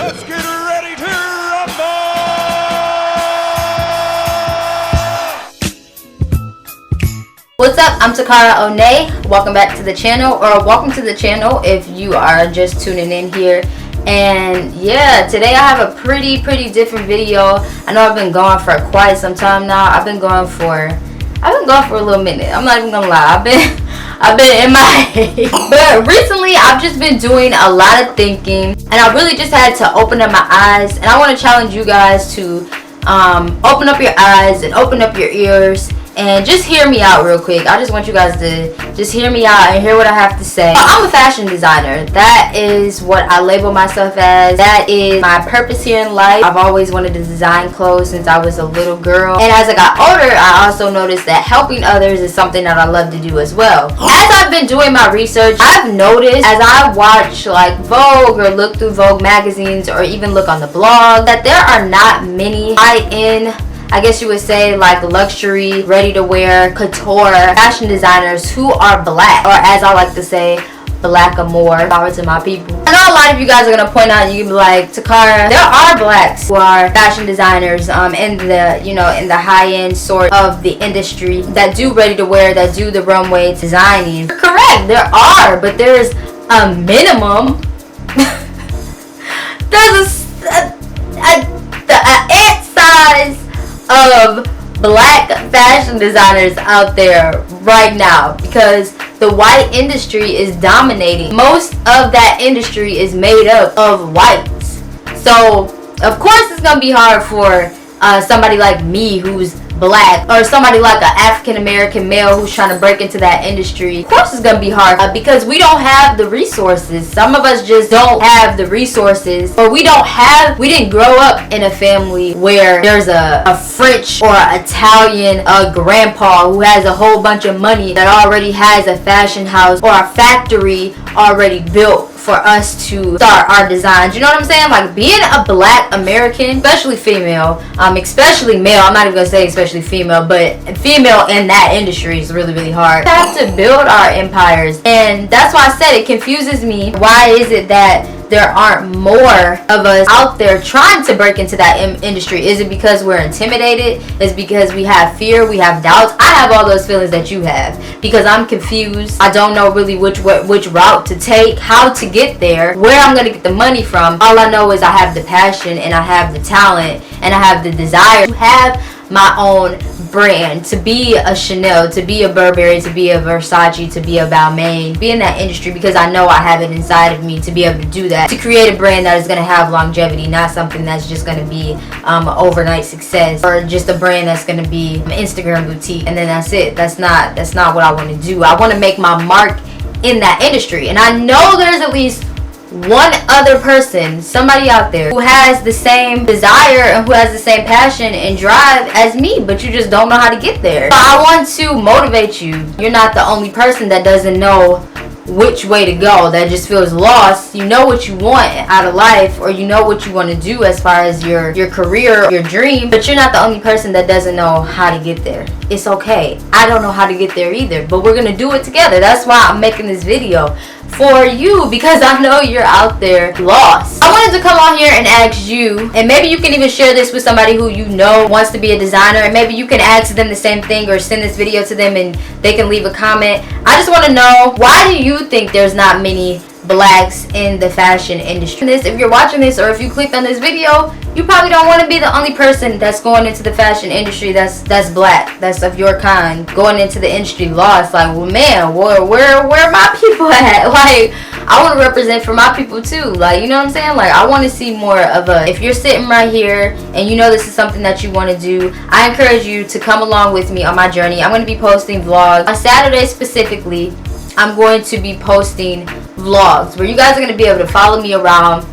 Let's get ready to rumble! What's up? I'm Takaraonea. Welcome back to the channel, or welcome to the channel if you are just tuning in here. And yeah, today I have a pretty different video. I know I've been going for quite some time now. I've been going for a little minute. I'm not even gonna lie. I've been in my head. But recently I've just been doing a lot of thinking, and I really just had to open up my eyes. And I want to challenge you guys to open up your eyes and open up your ears and just hear me out real quick. I just want you guys to just hear me out and hear what I have to say. I'm a fashion designer. That is what I label myself as. That is my purpose here in life. I've always wanted to design clothes since I was a little girl. And as I got older, I also noticed that helping others is something that I love to do as well. As I've been doing my research, I've noticed as I watch like Vogue or look through Vogue magazines or even look on the blog that there are not many high-end, I guess you would say, like luxury, ready-to-wear, couture fashion designers who are black, or as I like to say, blackamoor. Power to my people. I know a lot of you guys are gonna point out, you can be like, Takara, there are blacks who are fashion designers in the, you know, in the high-end sort of the industry that do ready-to-wear, that do the runway designing. You're correct, there are, but there's a minimum. There's an ant size of black fashion designers out there right now, because the white industry is dominating. Most of that industry is made up of whites, so of course it's gonna be hard for somebody like me who's black, or somebody like an African American male who's trying to break into that industry. Of course it's gonna be hard because we don't have the resources. Some of us just don't have the resources, or we didn't grow up in a family where there's a French or Italian grandpa who has a whole bunch of money that already has a fashion house or a factory already built for us to start our designs. You know what I'm saying? Like, being a black American, especially female, especially male, I'm not even gonna say especially female, but female in that industry is really hard. We have to build our empires, and that's why I said it confuses me. Why is it that there aren't more of us out there trying to break into that industry? Is it because we're intimidated? Is it because we have fear, we have doubts? I have all those feelings that you have, because I'm confused. I don't know really which route to take, how to get there, where I'm gonna get the money from. All I know is I have the passion, and I have the talent, and I have the desire to have my own brand, to be a Chanel, to be a Burberry, to be a Versace, to be a Balmain, be in that industry, because I know I have it inside of me to be able to do that, to create a brand that is going to have longevity, not something that's just going to be an overnight success, or just a brand that's going to be an Instagram boutique and then that's it. That's not what I want to do. I want to make my mark in that industry, and I know there's at least one other person, somebody out there who has the same desire and who has the same passion and drive as me, but you just don't know how to get there. So I want to motivate you. You're not the only person that doesn't know which way to go, that just feels lost. You know what you want out of life, or you know what you want to do as far as your career, your dream, but you're not the only person that doesn't know how to get there. It's okay. I don't know how to get there either, but we're gonna do it together. That's why I'm making this video for you, because I know you're out there lost. I wanted to come on here and ask you, and maybe you can even share this with somebody who you know wants to be a designer, and maybe you can ask them the same thing, or send this video to them and they can leave a comment. I just want to know, why do you think there's not many blacks in the fashion industry? If you're watching this, or if you clicked on this video, you probably don't want to be the only person that's going into the fashion industry that's black, that's of your kind, going into the industry lost. Like, well, man, where are my people at? Like, I want to represent for my people too. Like, you know what I'm saying? Like, I want to see more of a, if you're sitting right here and you know this is something that you want to do, I encourage you to come along with me on my journey. I'm going to be posting vlogs on Saturday specifically. I'm going to be posting vlogs where you guys are going to be able to follow me around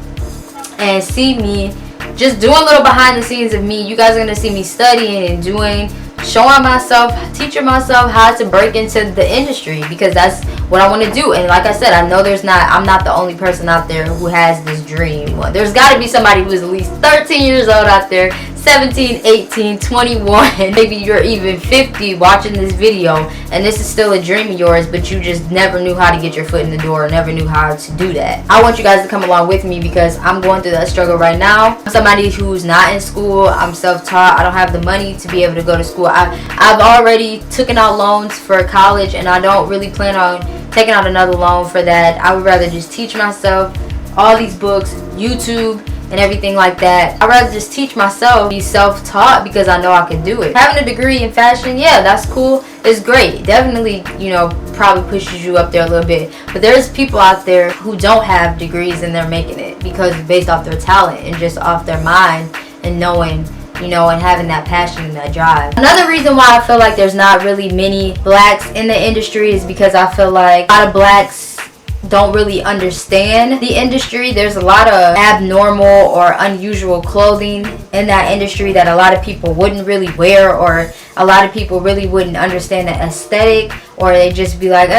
and see me just doing a little behind the scenes of me. You guys are going to see me studying and doing, showing myself, teaching myself how to break into the industry, because that's what I want to do. And like I said, I know I'm not the only person out there who has this dream. There's got to be somebody who's at least 13 years old out there 17, 18, 21, maybe you're even 50 watching this video, and this is still a dream of yours, but you just never knew how to get your foot in the door, never knew how to do that. I want you guys to come along with me because I'm going through that struggle right now. I'm somebody who's not in school. I'm self-taught. I don't have the money to be able to go to school. I've already taken out loans for college, and I don't really plan on taking out another loan for that. I would rather just teach myself all these books, YouTube, and everything like that. I'd rather just teach myself, be self-taught, because I know I can do it. Having a degree in fashion, yeah, that's cool. It's great. It definitely, you know, probably pushes you up there a little bit. But there's people out there who don't have degrees and they're making it because based off their talent and just off their mind and knowing, you know, and having that passion and that drive. Another reason why I feel like there's not really many blacks in the industry is because I feel like a lot of blacks don't really understand the industry. There's a lot of abnormal or unusual clothing in that industry that a lot of people wouldn't really wear, or a lot of people really wouldn't understand the aesthetic, or they just be like,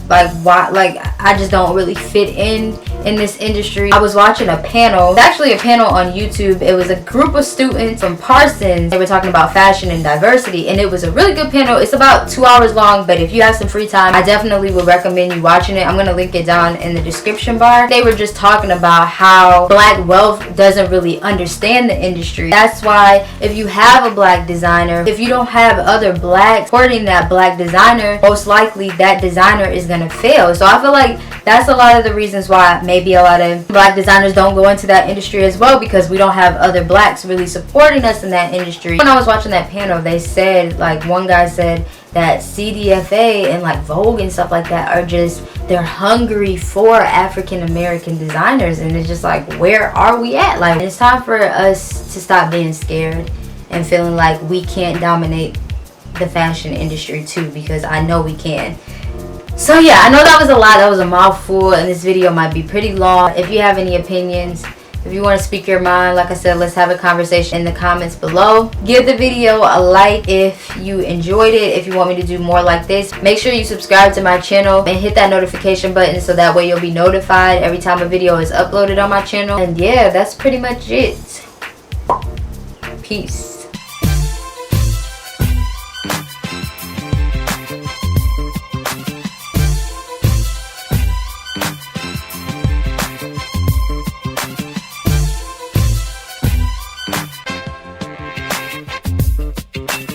like why, like I just don't really fit in this industry. I was watching a panel, it's actually a panel on YouTube. It was a group of students from Parson. They were talking about fashion and diversity, and it was a really good panel. It's about 2 hours long, but if you have some free time, I definitely would recommend you watching it. I'm gonna link it down in the description bar. They were just talking about how black wealth doesn't really understand the industry. That's why if you have a black designer, if you don't have other blacks supporting that black designer, most likely that designer is gonna fail. So I feel like that's a lot of the reasons why maybe a lot of black designers don't go into that industry as well, because we don't have other blacks really supporting us in that industry. When I was watching that panel, they said, like one guy said that CDFA and like Vogue and stuff like that are just, they're hungry for African American designers, and it's just like, where are we at? Like, it's time for us to stop being scared and feeling like we can't dominate the fashion industry too, because I know we can. So yeah, I know that was a lot, that was a mouthful, and this video might be pretty long. If you have any opinions, if you want to speak your mind, like I said, let's have a conversation in the comments below. Give the video a like if you enjoyed it. If you want me to do more like this, make sure you subscribe to my channel and hit that notification button so that way you'll be notified every time a video is uploaded on my channel. And yeah, that's pretty much it. Peace.